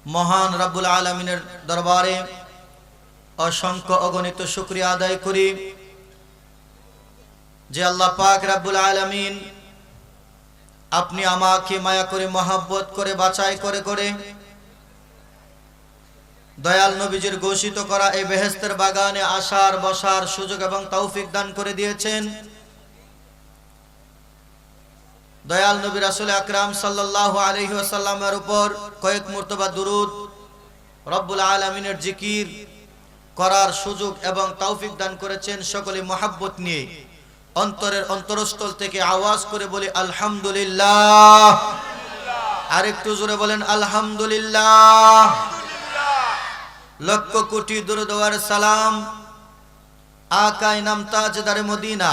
মহান রব্বুল আলামিনের দরবারে অসংখ্য অগণিত শুকরিয়া আদায় করি যে আল্লাহ পাক রব্বুল আলামিন আপনি আমাকে মায়া করে মহব্বত করে বাছাই করে দয়াল নবীজির ঘোষিত করা এই বেহেশতের বাগানে আসার বসার সুযোগ এবং তৌফিক দান করে দিয়েছেন। দয়াল নবী রাসূল আকরাম সাল্লাল্লাহু আলাইহি ওয়াসাল্লামের উপর কয়েক মর্তবা দুরূদ রব্বুল আলামিনের জিকির করার সুযোগ এবং তৌফিক দান করেছেন। সকলে মহব্বত নিয়ে অন্তরের অন্তরস্থল থেকে আওয়াজ করে বলি আলহামদুলিল্লাহ। আর একটু জোরে বলেন আলহামদুলিল্লাহ। লক্ষ কোটি দুরূদ ওয়ার সালাম আকা ইনাম তাজদারে মদিনা,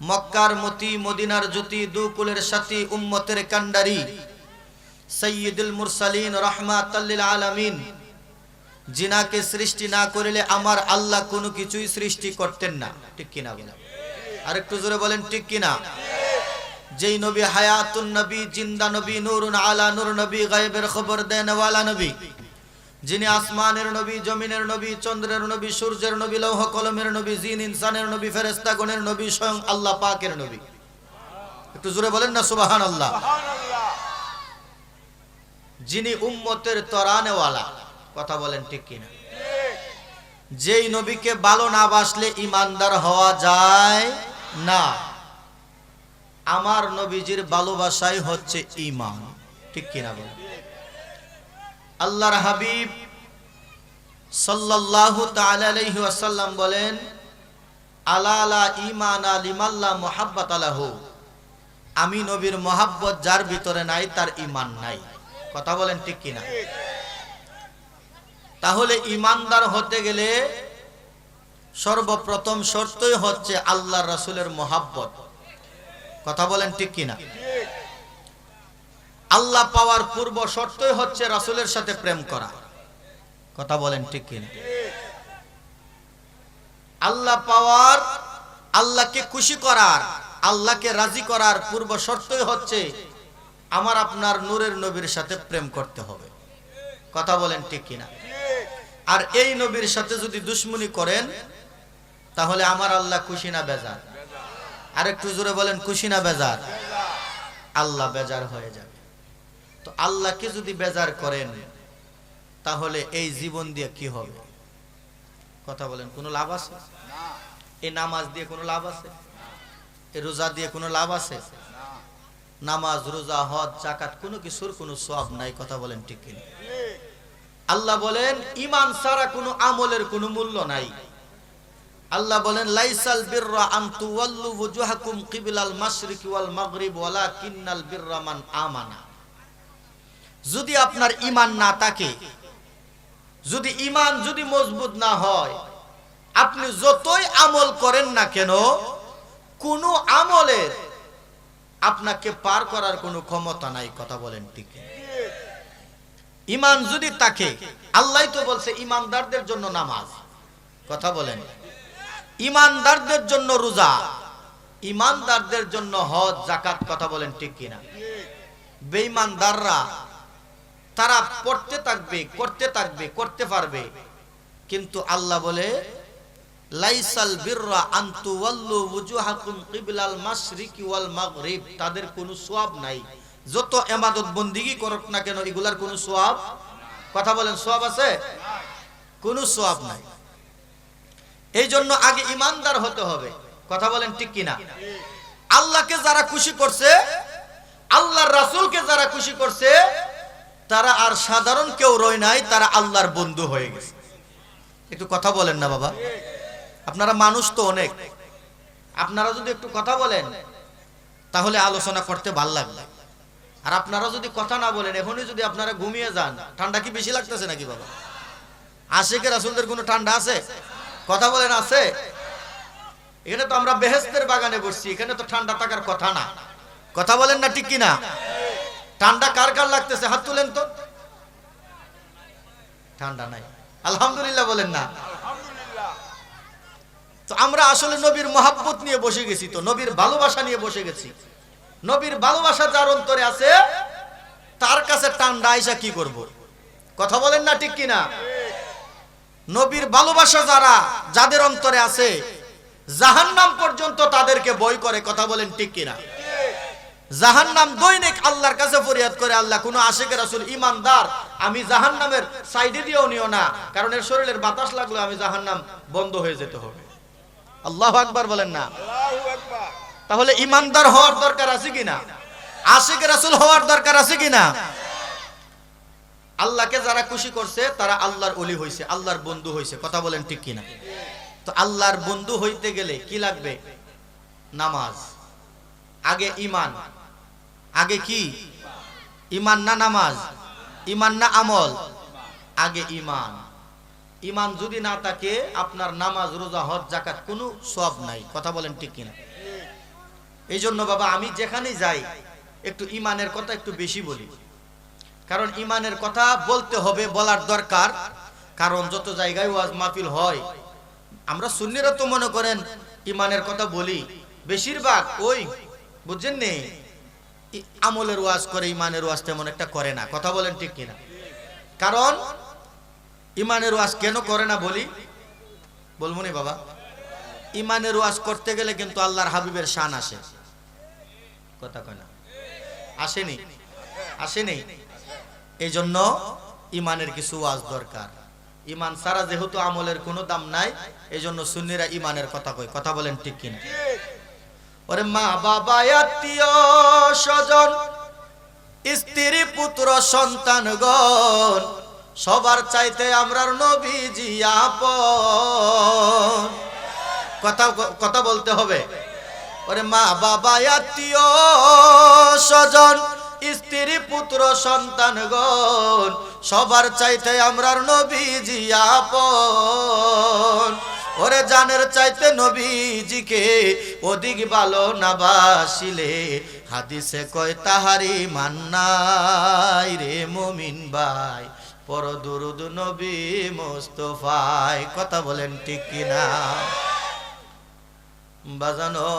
মক্কার মতি, মদিনার জ্যোতি, দুকুলের সাথী, উম্মতের কান্ডারি, সাইয়্যিদুল মুরসালিন, রাহমাতাল লিল আলামিন, জিনাকে সৃষ্টি না করিলে আমার আল্লাহ কোনো কিছুই সৃষ্টি করতেন না। ঠিক কিনা বলেন? আর একটু জোরে বলেন ঠিক কিনা? যেই নবী হায়াতুন নবী, জিন্দা নবী, নূরুন আলা নূর নবী, গায়েবের খবর দেনওয়ালা নবী, যিনি আসমানের নবী, জমিনের নবী, চন্দ্রের নবী, সূর্যের নবী, লৌহ কলমের নবী, জিন ইনসানের নবী, ফেরেশতাগণের নবী, স্বয়ং আল্লাহ পাকের নবী। একটু জোরে বলেন না সুবহানাল্লাহ। যিনি উম্মতের তরানেওয়ালা, কথা বলেন ঠিক কিনা? যেই নবীকে ভালো না বাসলে ঈমানদার হওয়া যায় না। আমার নবীজির ভালোবাসাই হচ্ছে ঈমান। ঠিক কিনা বলেন? আল্লাহর হাবিব সাল্লাল্লাহু তাআলা আলাইহি ওয়াসাল্লাম বলেন আলা লা ঈমানা লিমাল্লা মুহাব্বাতা লাহু, আমি নবীর মহব্বত যার ভিতরে নাই তার ঈমান নাই। কথা বলেন ঠিক কিনা? তাহলে ঈমানদার হতে গেলে সর্বপ্রথম শর্তই হচ্ছে আল্লাহর রাসূলের মহব্বত। কথা বলেন ঠিক কিনা? আল্লাহ পাওয়ার পূর্ব শর্তই হচ্ছে রাসূলের সাথে প্রেম করা। কথা বলেন ঠিক কিনা? আল্লাহ পাওয়ার, আল্লাহকে খুশি করার, আল্লাহকে রাজি করার পূর্ব শর্তই হচ্ছে আমার আপনার নূরের নবীর সাথে প্রেম করতে হবে। কথা বলেন ঠিক কিনা? আর এই নবীর সাথে যদি দুশমনি করেন তাহলে আমার আল্লাহ খুশি না বেজার? আর একটু জোরে বলেন খুশি না বেজার? আল্লাহ বেজার হয়ে যাবে। তো আল্লাহকে যদি বেজার করেন তাহলে এই জীবন দিয়ে কি হবে? কথা বলেন, কোনো লাভ আছে? এই নামাজ দিয়ে কোনো লাভ আছে? এই রোজা দিয়ে কোনো লাভ আছে? নামাজ, রোজা, হজ, যাকাত কোনো কিছুর কোনো সওয়াব নাই। কথা বলেন ঠিক কিনা? আল্লাহ বলেন ঈমান ছাড়া কোনো আমলের কোনো মূল্য নাই। আল্লাহ বলেন লাইসাল বিররা আন তুওয়াল্লু ওয়াজহাকুম কিবলাল মাশরিকি ওয়াল মাগরিব ওয়ালাকিন্নাল বিররা মান আমানা। যদি আপনার ঈমান না থাকে, যদি ঈমান যদি মজবুত না হয়, আপনি যতই আমল করেন না কেন কোনো আমলের আপনাকে পার করার কোনো ক্ষমতা নাই। কথা বলেন ঠিক? ঈমান যদি থাকে, আল্লাহই তো বলছে ঈমানদারদের জন্য নামাজ। কথা বলেন, ঈমানদারদের জন্য রোজা, ঈমানদারদের জন্য হজ, যাকাত। কথা বলেন ঠিক কিনা? বেঈমানদাররা তারা পড়তে থাকবে, করতে থাকবে, করতে পারবে, কিন্তু আল্লাহ বলে লাইসাল বিররা আন তুওয়াল্লু ওয়াজহাকুম কিবলাল মাশরিকি ওয়াল মাগরিব, তাদের কোনো সওয়াব নাই। যত ইবাদত বন্দেগী করুক না কেন এগুলার কোনো সওয়াব, কথা বলেন সওয়াব আছে? কোনো সওয়াব নাই। এই জন্য আগে ঈমানদার হতে হবে। কথা বলেন ঠিক কিনা? আল্লাহকে যারা খুশি করছে, আল্লাহর রাসূলকে যারা খুশি করছে, তারা আর সাধারণ কেউ রয় নাই, তারা আল্লাহর বন্ধু হয়ে গেছে। একটু কথা বলেন না বাবা? আপনারা মানুষ তো অনেক, আপনারা যদি একটু কথা বলেন তাহলে আলোচনা করতে ভালো লাগবে। আর আপনারা যদি কথা না বলেন, এখনই যদি আপনারা ঘুমিয়ে যান, ঠান্ডা কি বেশি লাগতেছে নাকি বাবা? আশিকে রাসূলদের কোনো ঠান্ডা আছে? কথা বলেন আছে? এখানে তো আমরা বেহেশতের বাগানে বসছি, এখানে তো ঠান্ডা থাকার কথা না। কথা বলেন না ঠিক কিনা? ঠান্ডা কার কার লাগতেছে হাত তুলেন তো। ঠান্ডা নাই, আলহামদুলিল্লাহ বলেন না? তো আমরা আসলে নবীর মহব্বত নিয়ে বসে গেছি, তো নবীর ভালোবাসা নিয়ে বসে গেছি। নবীর ভালোবাসা যার অন্তরে আছে তার কাছে ঠান্ডা আইসা কি করব? কথা বলেন না ঠিক কিনা? নবীর ভালোবাসা যারা যাদের অন্তরে আছে জাহান্নাম পর্যন্ত তাদেরকে ভয় করে। কথা বলেন ঠিক কিনা? জাহান্নাম দৈনিক আল্লাহর কাছে ফরিয়াদ করে, আল্লাহ কোন আশিকের রাসূল ইমানদার আমি জাহান্নামের সাইডে দিয়েও নিও না, কারণ এর শরীরের বাতাস লাগলে আমি জাহান্নাম বন্ধ হয়ে যেতে হবে। আল্লাহু আকবার বলেন না? আল্লাহু আকবার। তাহলে ইমানদার হওয়ার দরকার আছে কিনা? আশিকের রাসূল হওয়ার দরকার আছে কিনা? আল্লাহকে যারা খুশি করছে তারা আল্লাহর ওলি হইছে, আল্লাহর বন্ধু হইছে। কথা বলেন ঠিক কিনা? তো আল্লাহর বন্ধু হইতে গেলে কি লাগবে? নামাজ। আগে ইমান। আগে কি? ইমান না নামাজ? ইমান না আমল? আগে ইমান। ইমান যদি না থাকে আপনার নামাজ রোজা হজ যাকাত কোনো সওয়াব নাই। কথা বলেন ঠিক কিনা? এই জন্য বাবা আমি যেখানে যাই একটু ইমানের কথা একটু বেশি বলি, কারণ ইমানের কথা বলতে হবে, বলার দরকার। কারণ যত জায়গায় ওয়াজ মাহফিল হয় আমরা সুন্নিরা তো মনে করেন ইমানের কথা বলি, বেশিরভাগ ওই বুঝছেন নি আমলের ওয়াজ করে, ইমানের ওয়াজ তেমন একটা করে না। কথা বলেন ঠিক কিনা? কারণ ইমানের ওয়াজ কেন করে না বলি, বলবো নি বাবা? ইমানের ওয়াজ করতে গেলে কিন্তু আল্লাহর হাবিবের শান আসে। কথা কয় না? আসেনি? আসেনি? এই জন্য ইমানের কিছু ওয়াজ দরকার। ইমান ছাড়া যেহেতু আমলের কোনো দাম নাই, এই জন্য সুন্নিরা ইমানের কথা কয়। কথা বলেন ঠিক কিনা? ওরে মা বাবা আত্মীয় স্বজন স্ত্রী পুত্র সন্তানগণ সবার চাইতে আমরার নবীজি আপন। কথা বলতে হবে। ওরে মা বাবা আত্মীয় স্বজন স্ত্রী পুত্র সন্তানগণ সবার চাইতে আমরার নবীজি আপন। ওরে জানের চাইতে নবীজিকে অধিক ভালো না বাসিলে হাদিসে কয় তাহারি মান্নাই রে মুমিন ভাই পর দুরুদ নবী মুস্তাফায়। কথা বলেন ঠিক কিনা? বাজানো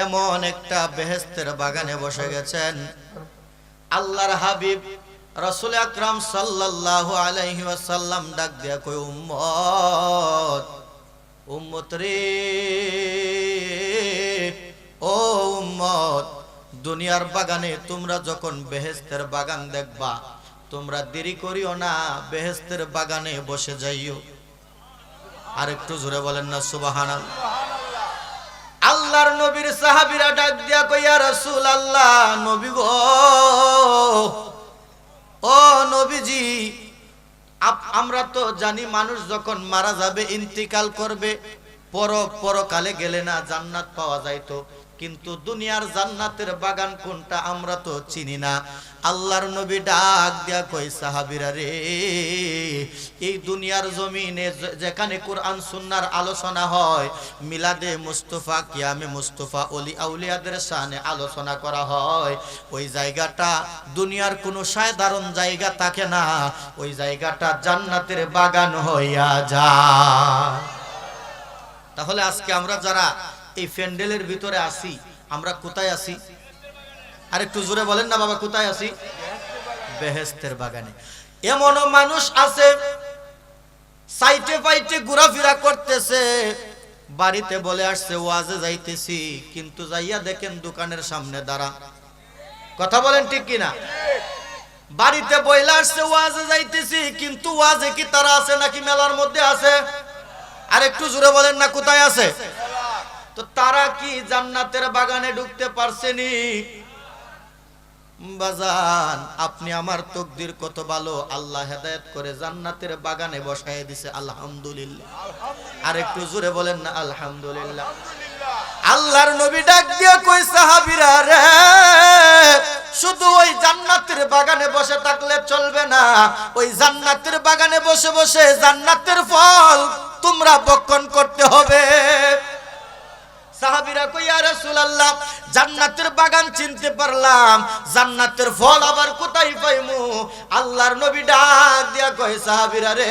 এমন একটা বেহেশতের বাগানে বসে গেছেন আল্লাহর হাবিব রাসূল আকরাম সাল্লাল্লাহু আলাইহি ওয়াসাল্লাম ডাক দিয়া কই উম্মত, উম্মত রে ও উম্মত, দুনিয়ার বাগানে তোমরা যখন বেহেশতের বাগান দেখবা তোমরা দেরি করিও না, বেহেশতের বাগানে বসে যাইও। আর একটু জোরে বলেন না সুবহানাল্লাহ। আল্লাহর নবীর সাহাবীরা ডাক দিয়া কই ইয়া রাসূলুল্লাহ, নবী গো, ও নবীজি, আমরা তো জানি মানুষ যখন মারা যাবে ইন্তিকাল করবে পরকালে গেলে না জান্নাত পাওয়া যাইতো, কিন্তু দুনিয়ার জান্নাতের বাগান কোনটা আমরা তো চিনি না। আল্লাহর নবী ডাক দিয়া কই সাহাবীরা রে, এই দুনিয়ার জমিনে যেখানে কোরআন সুন্নাহর আলোচনা হয়, মিলাদে মুস্তাফা, কিয়ামে মুস্তাফা, ওলি আউলিয়াদের শানে আলোচনা করা হয়, ওই জায়গাটা দুনিয়ার কোনো সাধারণ জায়গা থাকে না, ওই জায়গাটা জান্নাতের বাগান হইয়া যায়। তাহলে আজকে আমরা যারা এই প্যান্ডেলের ভিতরে আসি আমরা কোথায় আছি? আর একটু জোরে বলেন না বাবা, কোথায় আছি? বেহেশতের বাগানে। এমনও মানুষ আছে সাইটে ফাইটে ঘোরাফেরা করতেছে, বাড়িতে বলে আসছে ওয়াজে যাইতেছি, কিন্তু যাইয়া দেখেন দোকানের সামনে দাঁড়া। কথা বলেন ঠিক কিনা? বাড়িতে বইলা আসছে ওয়াজে যাইতেছি, কিন্তু ওয়াজে কি তারা আছে নাকি মেলার মধ্যে আছে? আর একটু জোরে বলেন না, কোথায় আছে? তো তারা কি জান্নাতের বাগানে ঢুকতে পারছেনি? বাজান, আপনি আমার তকদির কত ভালো, আল্লাহ হেদায়েত করে জান্নাতের বাগানে বসায় দিছে, আলহামদুলিল্লাহ। আর একটু জোরে বলেন না আলহামদুলিল্লাহ। আল্লাহর নবী ডাক দিয়া কই সাহাবীরা রে, শুধু ওই জান্নাতের বাগানে বসে থাকলে চলবে না, ওই জান্নাতের বাগানে বসে বসে জান্নাতের ফল তোমরা ভক্ষণ করতে হবে। সাহাবীরা কই ইয়া রাসূলুল্লাহ জান্নাতের বাগান চিনতে পারলাম, জান্নাতের ফল আবার কোথায় পাইমু? আল্লাহর নবী ডাক দিয়া কয় সাহাবীরা রে,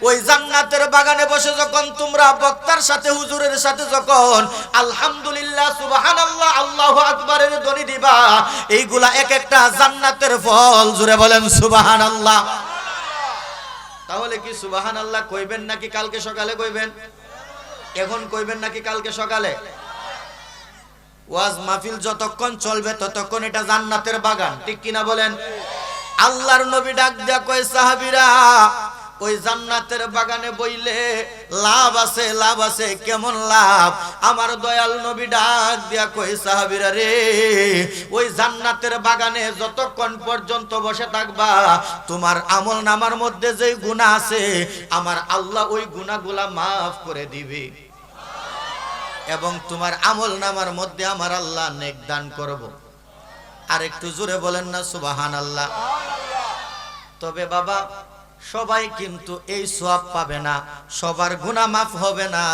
ওই জান্নাতের বাগানে বসে যখন তোমরা বক্তার সাথে হুজুরের সাথে যখন আলহামদুলিল্লাহ সুবহানাল্লাহ আল্লাহু আকবারের ধ্বনি দিবা, এইগুলা এক একটা জান্নাতের ফল। জোরে বলেন সুবহানাল্লাহ। তাহলে কি সুবহানাল্লাহ কইবেন নাকি কালকে সকালে কইবেন? এখন কইবেন নাকি কালকে সকালে? ওয়াজ মাহফিল যতক্ষণ চলবে ততক্ষণ এটা জান্নাতের বাগান, ঠিক কিনা বলেন? আল্লাহর নবী ডাক দিয়া কয় সাহাবীরা, ওই জান্নাতের বাগানে বইলে লাভ আছে, লাভ আছে। কেমন লাভ? আমার দয়াল নবী ডাক দিয়া কয় সাহাবীরা রে, ওই জান্নাতের বাগানে যতক্ষণ পর্যন্ত বসে থাকবা তোমার আমল নামার মধ্যে যে গুনাহ আছে আমার আল্লাহ ওই গুনাহগুলা মাফ করে দিবে, এবং তোমার আমল নামার মধ্যে আমার আল্লাহ নেক দান করব। আর একটু জোরে বলেন না সুবহানাল্লাহ। তবে বাবা সবাই কিন্তু এই সওয়াব পাবে না, সবার গুনাহ মাফ হবে না।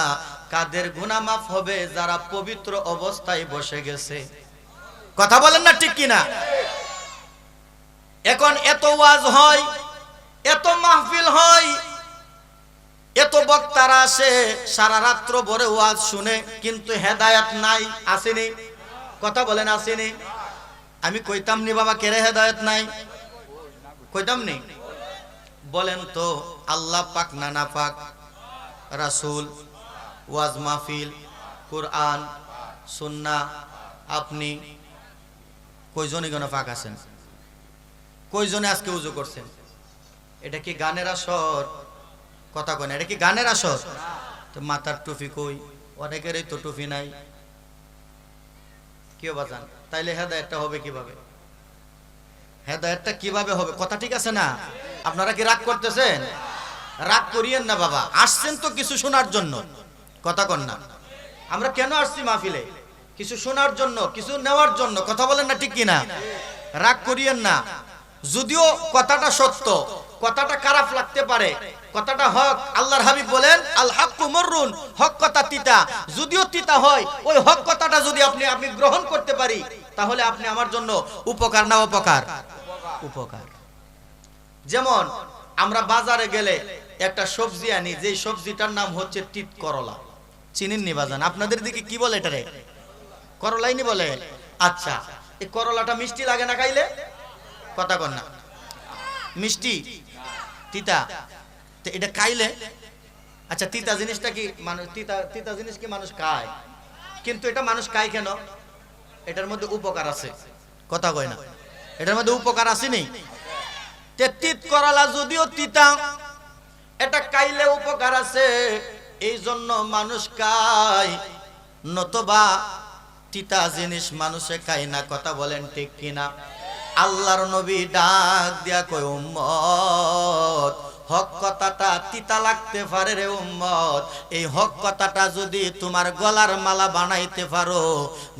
কাদের গুনাহ মাফ হবে? যারা পবিত্র অবস্থায় বসে গেছে। কথা বলেন না ঠিক কিনা? এখন এত ওয়াজ হয়, এত মাহফিল হয়, এত বক্তারা আসে, সারা রাত্র ভরে ওয়াজ শুনে, কিন্তু হেদায়েত নাই। আসেনি? কথা বলেন আসেনি? আমি কইতাম নি বাবা কেরে হেদায়েত নাই? কইতাম নি? বলেন তো আল্লাহ পাক না না পাক? রাসূল, ওয়াজ মাহফিল, কুরআন, সুন্নাহ, আপনি কয়জনই গণ পাক আছেন? কয়জনে আজকে ওযু করছেন? এটা কি গানের আসর? কথা কয় না, এটা কি গানের আসর? তো মাথার টুপি কই? অনেকেরই তো টুপি নাই। কেউ বাজান, তাইলে হেদায়েতটা হবে কিভাবে? হেদায়েতটা কিভাবে হবে? কথা ঠিক আছে না? আপনারা কি রাগ করতেছেন? রাগ করিয়েন না বাবা, আসছেন তো কিছু শোনার জন্য। কথা কন না? আমরা কেন আসছি মাহফিলে? কিছু শোনার জন্য, কিছু নেওয়ার জন্য। কথা বলেন না ঠিক কিনা? রাগ করিয়েন না। যদিও কথাটা সত্য, কথাটা খারাপ লাগতে পারে, কথাটা হক। আল্লাহর হাবিব বলেন আল হাক্কু মুররুন, হক কথা তিতা। যদিও তিতা হয়, ওই হক কথাটা যদি আপনি গ্রহণ করতে পারি, তাহলে আপনি আমার জন্য উপকার না অপকার? উপকার। যেমন আমরা বাজারে গেলে একটা সবজি আনি, যে সবজিটার নাম হচ্ছে তিত করলা। চিনেন নি বাজান? আপনাদের দিকে কি বলে এটারে? করলাই নি বলে? আচ্ছা, এই করলাটা মিষ্টি লাগে না খাইলে? কথা কন না? মিষ্টি, তিতা। তো এটা খাইলে, আচ্ছা তিতা জিনিসটা কি মানুষ, তিতা জিনিস কি মানুষ খায়? কিন্তু এটা মানুষ খায় কেন? এটার মধ্যে উপকার আছে। কথা কয় না? এটার মধ্যে উপকার আছে নেই? তিত করলা যদিও তিতা, এটা খাইলে উপকার আছে, এই জন্য মানুষ খায়। নতবা তিতা জিনিস মানুষে খায় না। কথা বলেন ঠিক কিনা? আল্লাহর নবী ডাক দিয়া কয় উম্মত, হক কথাটা তিতা লাগতে পারে রে উম্মত, এই হক কথাটা যদি তোমার গলার মালা বানাইতে পারো,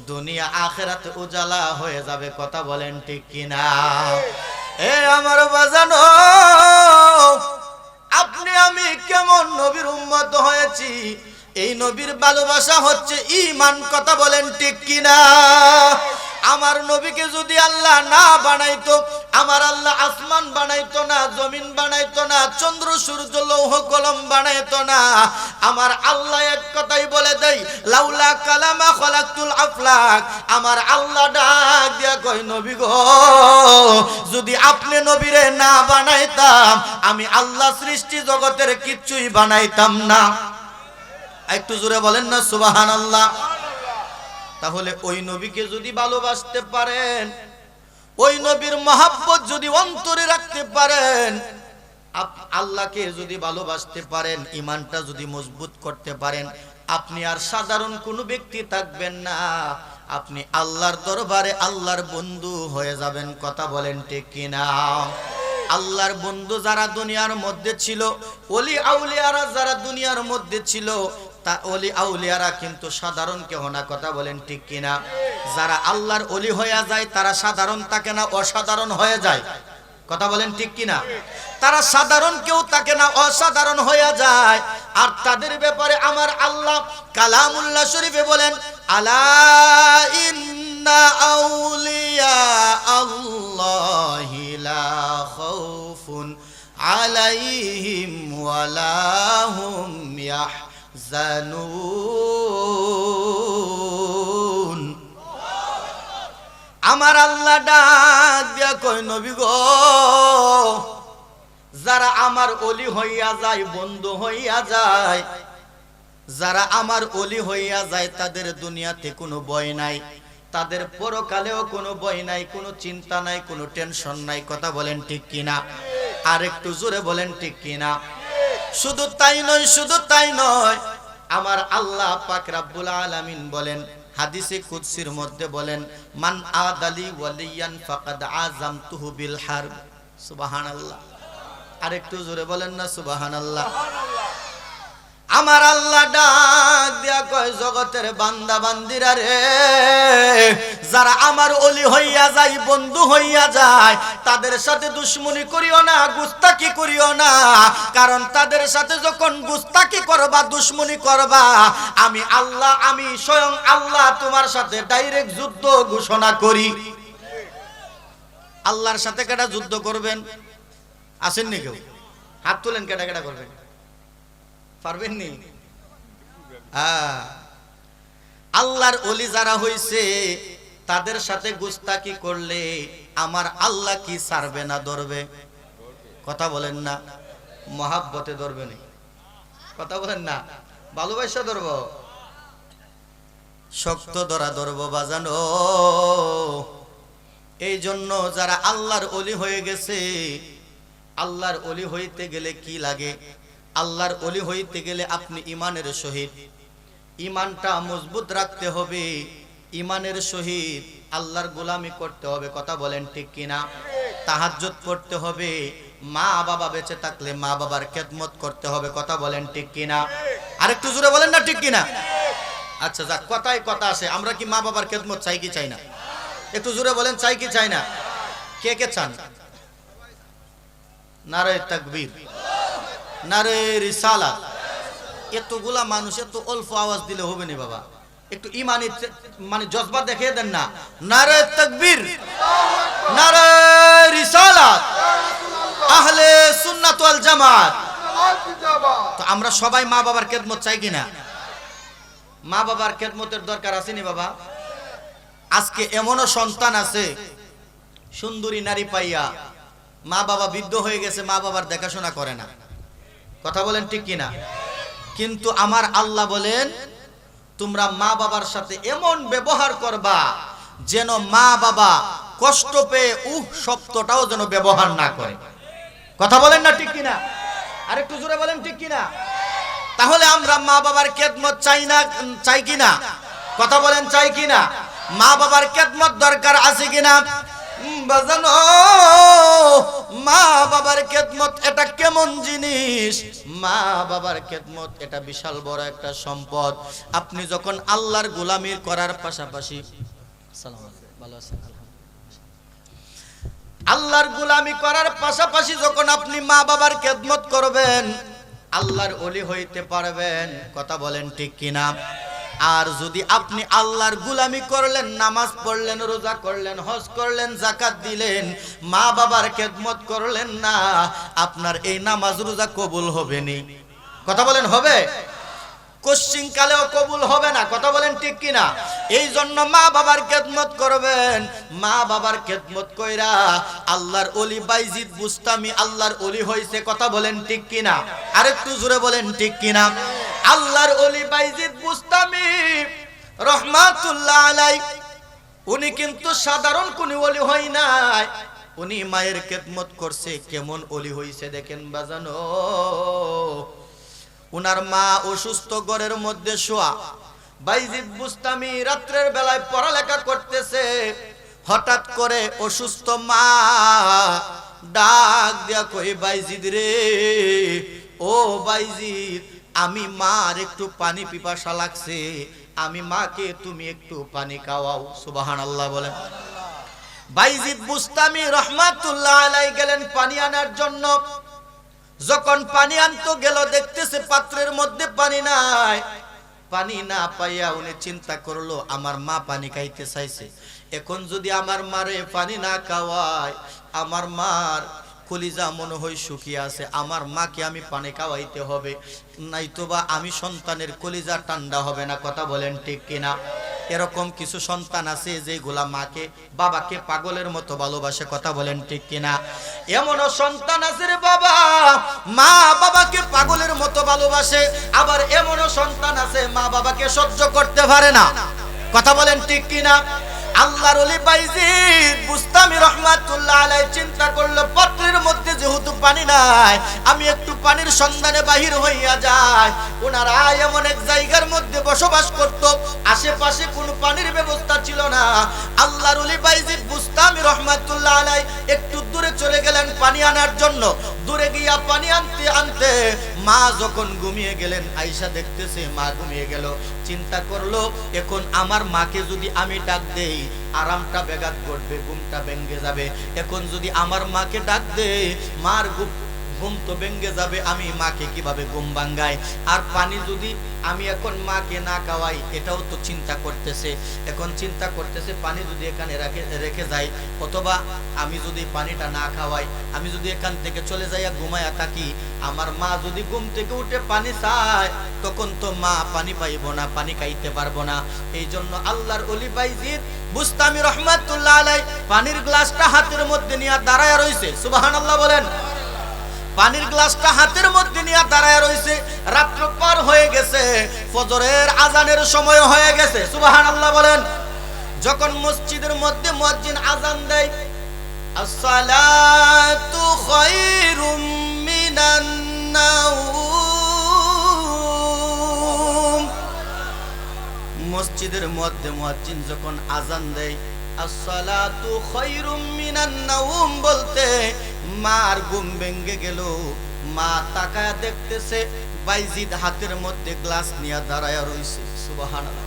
দুনিয়া আখিরাতে উজালা হয়ে যাবে। কথা বলেন ঠিক কিনা? এ আমার বাজানো, আপনি আমি কেমন নবীর উম্মত হয়েছি, এই নবীর ভালোবাসা হচ্ছে ঈমান। কথা বলেন ঠিক কিনা? আমার নবীকে যদি আল্লাহ না বানাইতো, আমার আল্লাহ আসমান বানাইতো না, জমিন বানাইতো না, চন্দ্র সূর্য লৌহ কলম বানাইতো না। আমার আল্লাহ এক কথাই বলে দেই, লাউলা কালামা খলাকতুল আফলাক। আমার আল্লাহ ডাক দিয়া কয় নবী গো, যদি আপনি নবীরে না বানাইতাম, আমি আল্লাহ সৃষ্টি জগতের কিচ্ছুই বানাইতাম না। একটু জোরে বলেন না সুবহানাল্লাহ। তাহলে ওই নবীকে যদি ভালোবাসতে পারেন, ওই নবীর মহব্বত যদি অন্তরে রাখতে পারেন, আল্লাহকে যদি ভালোবাসতে পারেন, ঈমানটা যদি মজবুত করতে পারেন, আপনি আর সাধারণ কোনো ব্যক্তি থাকবেন না, আপনি আল্লাহর দরবারে আল্লাহর বন্ধু হয়ে যাবেন। কথা বলেন ঠিক কিনা? আল্লাহর বন্ধু যারা দুনিয়ার মধ্যে ছিল, ওলি আউলিয়ারা যারা দুনিয়ার মধ্যে ছিল, তা ওলি আউলিয়ারা কিন্তু সাধারণ কেহ না। কথা বলেন ঠিক কিনা? যারা আল্লাহর ওলি হয়ে যায় তারা সাধারণ থাকে না, অসাধারণ হয়ে যায়। কথা বলেন ঠিক কিনা? তারা সাধারণ কেউ থাকে না, অসাধারণ হয়ে যায়। আর তাদের ব্যাপারে আমার আল্লাহ কালামুল্লাহ শরীফে বলেন, আলা ইন্না আউলিয়া আল্লাহি লা খাউফুন আলাইহিম ওয়ালা হুম ইয়াহজানুন। আমার আল্লাহ ডাক দিয়া কই, নবী গো, যারা আমার ওলি হইয়া যায়, বন্ধু হইয়া যায়, যারা আমার ওলি হইয়া যায়, তাদের দুনিয়াতে কোনো ভয় নাই, তাদের পরকালেও কোনো ভয় নাই, কোনো চিন্তা নাই, কোনো টেনশন নাই। কথা বলেন ঠিক কিনা? আর একটু জোরে বলেন ঠিক কিনা? শুধু তাই নয়, শুধু তাই নয়, আমার আল্লাহ পাক রব্বুল আলামিন বলেন, হাদিসে কুদসির মধ্যে বলেন, মান আদালি ওয়ালিয়ান ফাকাদ আযামতুহু বিল হারব। সুবহানাল্লাহ। আর একটু জোরে বলেন না সুবহানাল্লাহ। আমার আল্লাহ ডাক দিয়া কয়, জগতের বান্দা বান্দিরা রে, যারা আমার ওলি হইয়া যায়, বন্ধু হইয়া যায়, তাদের সাথে দুশমনি করিও না, গুস্তাকি করিও না। কারণ তাদের সাথে যখন গুস্তাকি করবা, দুশমনি করবা, আমি আল্লাহ, আমি স্বয়ং আল্লাহ তোমার সাথে ডাইরেক্ট যুদ্ধ ঘোষণা করি। আল্লাহর সাথে কেডা যুদ্ধ করবেন? আসেননি কেউ? হাত তুলেন, কেডা কেডা করবেন? পারবেন নি? আল্লাহর ওলি যারা হইছে, তাদের সাথে গুস্তাকি করলে আমার আল্লাহ কি ছাড়বে না? ধরবে। কথা বলেন না? মহাব্বতে ধরবে না? কথা বলেন না? ভালোবাসা ধরব, শক্ত ধরা ধরব বাজানো। এই জন্য যারা আল্লাহর ওলি হয়ে গেছে, আল্লাহর ওলি হইতে গেলে কি লাগে? আল্লাহর ওলি হইতে গেলে আপনি ইমানের সহিত, ইমানটা মজবুত রাখতে হবে, ইমানের সহিত আল্লাহর গোলামি করতে হবে। কথা বলেন ঠিক কিনা? তাহাজ্জুদ পড়তে হবে, মা বাবা বেঁচে থাকলে মা বাবার খেদমত করতে হবে। কথা বলেন ঠিক কিনা? আরেকটু জোরে বলেন না ঠিক কিনা? আচ্ছা যাক, কথায় কথা আসে, আমরা কি মা বাবার খেদমত চাই কি চাই না? একটু জোরে বলেন, চাই কি চাই না? কে কে চান? নারে তাকবীর, নারে রিসালাত। এতগুলা মানুষ এত অল্প আওয়াজ দিলে হবে না বাবা, একটু ইমানি মানে জজবা দেখিয়ে দেন না। নারে তাকবীর, নারে রিসালাত, আহলে সুন্নাত ওয়াল জামাত। তো আমরা সবাই মা বাবার খেদমত চাই কিনা? মা বাবার খেদমতের দরকার আছে নি বাবা? আজকে এমনও সন্তান আছে, সুন্দরী নারী পাইয়া মা বাবা বৃদ্ধ হয়ে গেছে, মা বাবার দেখাশোনা করে না। কথা বলেন ঠিক কিনা? কিন্তু আমার আল্লাহ বলেন, তোমরা মা বাবার সাথে এমন ব্যবহার করবা যেন মা বাবা কষ্ট পেয়ে শব্দটাও যেন ব্যবহার না করে। কথা বলেন না ঠিক কিনা? আরেকটু জোরে বলেন ঠিক কিনা? তাহলে আমরা মা বাবার খেদমত চাই না, চাই কিনা? কথা বলেন চাই কিনা? মা বাবার খেদমত দরকার আছে কিনা? বাজানো, মা বাবার খেদমত এটা কেমন জিনিস? মা বাবার খেদমত এটা বিশাল বড় একটা সম্পদ। আপনি যখন আল্লাহর গোলামি করার পাশাপাশি, ভালো আছেন? আল্লাহর গোলামি করার পাশাপাশি যখন আপনি মা বাবার খেদমত করবেন, আল্লাহর ওলি হইতে পারবেন। কথা বলেন ঠিক কিনা? আর যদি আপনি আল্লাহর গোলামি করলেন, নামাজ পড়লেন, রোজা করলেন, হজ করলেন, যাকাত দিলেন, মা বাবার খেদমত করলেন না, আপনার এই নামাজ রোজা কবুল হবে নি। কথা বলেন হবে? কোশ্চিন কালেও কবুল হবে না। কথা বলেন ঠিক কিনা? এই জন্য মা বাবার খেদমত করবেন। মা বাবার খেদমত কইরা আল্লাহর ওলি বাইজিদ বুস্তামি আল্লাহর ওলি হইছে। কথা বলেন ঠিক কিনা? আরেকটু জোরে বলেন ঠিক কিনা? আল্লাহর ওলি বাইজিদ বুস্তামি রহমাতুল্লাহ আলাইহি, উনি কিন্তু সাধারণ কোন ওলি হই নাই, উনি মায়ের খেদমত করছে। কেমন ওলি হইছে দেখেন বাজানো। উনার মা অসুস্থ, ঘরের মধ্যে শোয়া। বাইজিদ বুস্তামি রাত্রের বেলায় পড়ালেখা করতেছে। হঠাৎ করে অসুস্থ মা ডাক দিয়া কই, বাইজিদ রে, ও বাইজিদ, আমি মার একটু পানি পিপাসা লাগছে, আমি মাকে তুমি একটু পানি খাওয়াও। সুবহানাল্লাহ বলেন। বাইজিদ বুস্তামি রহমাতুল্লাহ আলাইহি গেলেন পানি আনার জন্য। যখন পানি আনতে গেল দেখতেছে পাত্রের মধ্যে পানি নাই। পানি না পাইয়া উনি চিন্তা করলো আমার মা পানি খাইতে চাইছে, এখন যদি আমার মারে পানি না খাওয়ায় আমার মার কলিজা মনে হয় শুকিয়ে আছে, আমার মাকে আমি পানি খাওয়াইতে হবে, নাইতোবা আমি সন্তানের কলিজা ঠান্ডা হবে না। কথা বলেন ঠিক কিনা? এরকম কিছু সন্তান আছে যেগুলা মাকে বাবাকে পাগলের মতো ভালোবাসে। কথা বলেন ঠিক কিনা? এমনও সন্তান আছে রে বাবা মা বাবাকে পাগলের মতো ভালোবাসে, আবার এমনও সন্তান আছে মা বাবাকে সহ্য করতে পারে না। কথা বলেন ঠিক কিনা? আল্লাহর ওলি বাইজিদ বুস্তামি রহমাতুল্লাহ আলাইহি চিন্তা করলো পাত্রের মধ্যে যেহেতু পানি নাই, আমি একটু পানির সন্ধানে বাহির হইয়া যাই। ওনারা এমন এক জায়গার মধ্যে বসবাস করত, আশেপাশে কোনো পানির ব্যবস্থা ছিল না। আল্লাহর ওলি বাইজিদ বুস্তামি রহমাতুল্লাহ আলাইহি একটু দূরে চলে গেলেন পানি আনার জন্য। দূরে গিয়া পানি আনতে আনতে মা যখন ঘুমিয়ে গেলেন, আয়েশা দেখতেছে মা ঘুমিয়ে গেল। চিন্তা করলো এখন আমার মাকে যদি আমি ডাক দেই আরামটা ব্যাঘাত ঘটবে, ঘুমটা ভেঙে যাবে। এখন যদি আমার মাকে ডাক দেই মার ঘুম তো ভেঙে যাবে, আমি মাকে কিভাবে ঘুম ভাঙ্গাই? আর পানি যদি আমি এখন মাকে না খাওয়াই, এটাও তো চিন্তা করতেছে। এখন চিন্তা করতেছে পানি যদি এখানে রেখে যাই, অথবা আমি যদি পানিটা না খাওয়াই, আমি যদি এখান থেকে চলে যাইয়া ঘুমায়া থাকি, আমার মা যদি ঘুম থেকে উঠে পানি চায় তখন তো মা পানি পাইব না, পানি খাইতে পারবো না। এই জন্য আল্লাহর ওলি বাইজিদ বুস্তামি রহমাতুল্লাহ আলাইহি পানির গ্লাসটা হাতের মধ্যে নিয়ে দাঁড়ায় রইছে। সুবহানাল্লাহ বলেন। পানির গ্লাসটা হাতের মধ্যে নিয়ে দাঁড়ায় রইছে। রাত্র পার হয়ে গেছে, ফজরের আজানের সময় হয়ে গেছে। সুবহানাল্লাহ বলেন। যখন মসজিদের মধ্যে মুয়াজ্জিন আজান দেয়, আসসালাতু খায়রুম মিনান নাওম, মসজিদের মধ্যে মুয়াজ্জিন যখন আজান দেয় আসসালাতু খায়রুম মিনান নাওম বলতে মার ঘুম ভেঙে গেল। মা তাকায়া দেখতেছে বাইজিদ হাতের মধ্যে গ্লাস নিয়ে দাঁড়ায়া রইছে। সুবহানাল্লাহ।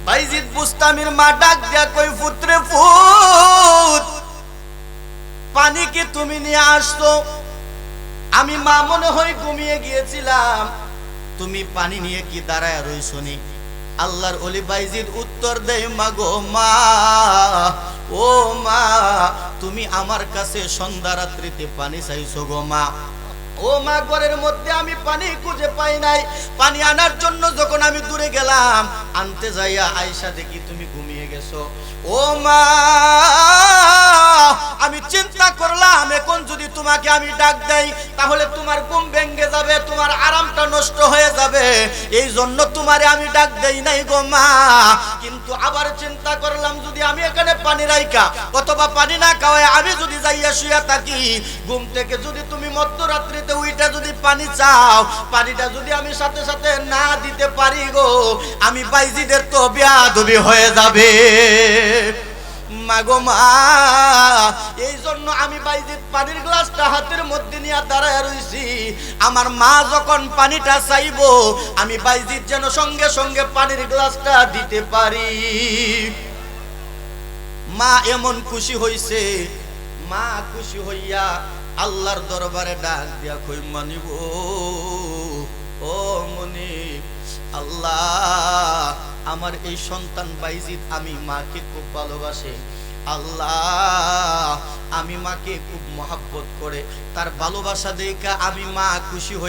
বাইজিদ বুস্তামির মা ডাক দিয়া কই পুত্রে পুত, পানি কি তুমি নিয়ে আসছো? আমি মা মনে হয় ঘুমিয়ে গিয়েছিলাম, তুমি পানি নিয়ে কি দাঁড়ায়া রইছো নি? আল্লাহর ওলি বাইজিদ উত্তর দেয় মা গো মা, ও মা তুমি আমার কাছে সন্ধ্যা রাত্রিতে পানি চাইছো গো মা। ও মা ঘরের মধ্যে আমি পানি খুঁজে পাই নাই। পানি আনার জন্য যখন আমি দূরে গেলাম, আনতে যাইয়া আয়েশা দেখি তুমি ঘুমিয়ে গেছো। ও মা আমি চিন্তা করলাম এখন যদি তোমাকে আমি ডাক দেই তাহলে তোমার ঘুম ভেঙে যাবে, তোমার আরামটা নষ্ট হয়ে যাবে, এই জন্য তোমারে আমি ডাক দেই নাই গো মা। কিন্তু আবার চিন্তা করলাম যদি আমি এখানে পানি রাইখা অথবা পানি না খাওয়ায় আমি যদি যাইয়া শুয়ে থাকি, ঘুম থেকে যদি তুমি মধ্যরাত্রিতে উইটা যদি পানি চাও, পানিটা যদি আমি সাথে সাথে না দিতে পারি গো, আমি বাইজিদের তো বেয়াদবি হয়ে যাবে মাগো মা। এই জন্য আমি বাইজিদ পানির গ্লাসটা হাতের মধ্যে নিয়ে দাঁড়ায় রইছি। আমার মা যখন পানিটা চাইবো আমি বাইজিদ যেন সঙ্গে সঙ্গে পানির গ্লাসটা দিতে পারি। মা এমন খুশি হইছে, মা খুশি হইয়া আল্লাহর দরবারে ডাক দিয়া কই মানিব, ও মনিব, আল্লাহ আমার এই সন্তান বাইজিদ আমি মাকে খুব ভালোবাসে, আল্লাহ আমি মাকে খুব মহব্বত করে, তার ভালোবাসা দেখা আমি মা খুশি হই।